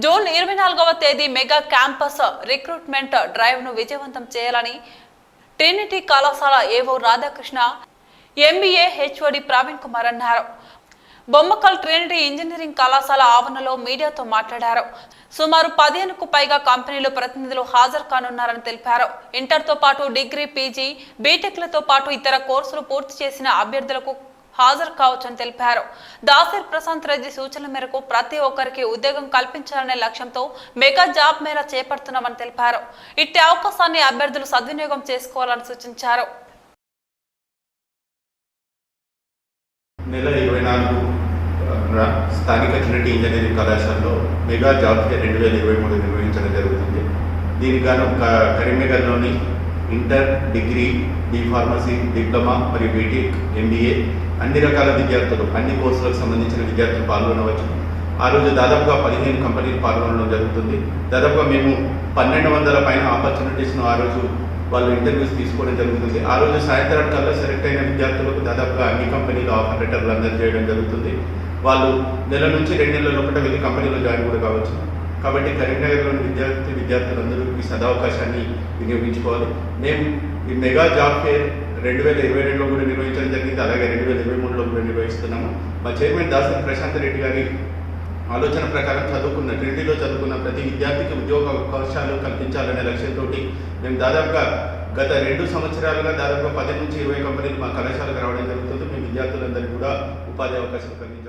June 24వ తేదీ mega campus recruitment drive ను విజయవంతం చేయాలని ట్రినిటీ కళాశాల ఏవో రాధాకృష్ణ, ఎంబీఏ హెచ్ఓడి ప్రవీణ్ కుమార్ అన్నారు. బొమ్మకల్ ట్రినిటీ ఇంజనీరింగ్ కళాశాల ఆవరణలో మీడియాతో మాట్లాడారు. సుమారు 15కు పైగా కంపెనీలు ప్రతినిధులు హాజరు కానున్నారని తెలిపారు. ఇంటర్తో పాటు డిగ్రీ, పీజీ, బీటెక్లతో పాటు ఇతర కోర్సులు పూర్తి చేసిన అభ్యర్థులకు హాజరు కావచ్చని తెలిపారు. దాసరి ప్రశాంత్ రెడ్డి సూచనల మేరకు ప్రతి ఒక్కరికి ఉద్యోగం కల్పించాలనే లక్ష్యంతో మెగా జాబ్ మేళా చేపడుతున్నామని తెలిపారు. ఇట్టి అవకాశాన్ని అభ్యర్థులు సద్వినియోగం చేసుకోవాలని సూచించారు. నెల 24 స్థానిక ట్రినిటీ ఇంజనీరింగ్ కళాశాలలో మెగా జాబ్ ఫేర్ 2023 నిర్వహించడం జరుగుతుంది. దీనికి గాను కరీంనగర్లోని inter, degree, B pharmacy, diploma మరియు బీటెక్, ఎంబీఏ అన్ని రకాల విద్యార్థులు, అన్ని కోర్సులకు సంబంధించిన విద్యార్థులు పాల్గొనవచ్చు. ఆ రోజు దాదాపుగా 15 కంపెనీలు పాల్గొనడం జరుగుతుంది. దాదాపుగా మేము 1200 పైన ఆపర్చునిటీస్ను ఆ రోజు వాళ్ళు ఇంటర్వ్యూస్ తీసుకోవడం జరుగుతుంది. ఆ రోజు సాయంత్రం కల్లా సెలెక్ట్ అయిన విద్యార్థులకు దాదాపుగా అన్ని కంపెనీలు ఆఫర్ లెటర్లు అందజేయడం జరుగుతుంది. వాళ్ళు నెల నుంచి 2 నెలల లోపల వెళ్ళి కంపెనీలో జాయిన్ కూడా కావచ్చు. కాబట్టి కరీంనగర్లోని విద్యార్థులందరూ ఈ సదవకాశాన్ని వినియోగించుకోవాలి. మేము ఈ మెగా జాబ్ ఫేర్ 2022లో కూడా నిర్వహించడం జరిగింది, అలాగే 2023లో కూడా నిర్వహిస్తున్నాము. మా చైర్మన్ దాసరి ప్రశాంత్ రెడ్డి గారి ఆలోచన ప్రకారం ట్రినిటీలో చదువుకున్న ప్రతి విద్యార్థికి ఉద్యోగ అవకాశాలు కల్పించాలనే లక్ష్యంతో మేము దాదాపుగా గత 2 సంవత్సరాలుగా దాదాపుగా 10 నుంచి 20 కంపెనీలు మా కళాశాలకు రావడం జరుగుతుంది. మీ విద్యార్థులందరికీ కూడా ఉపాధి అవకాశాలు కలిగించాలి.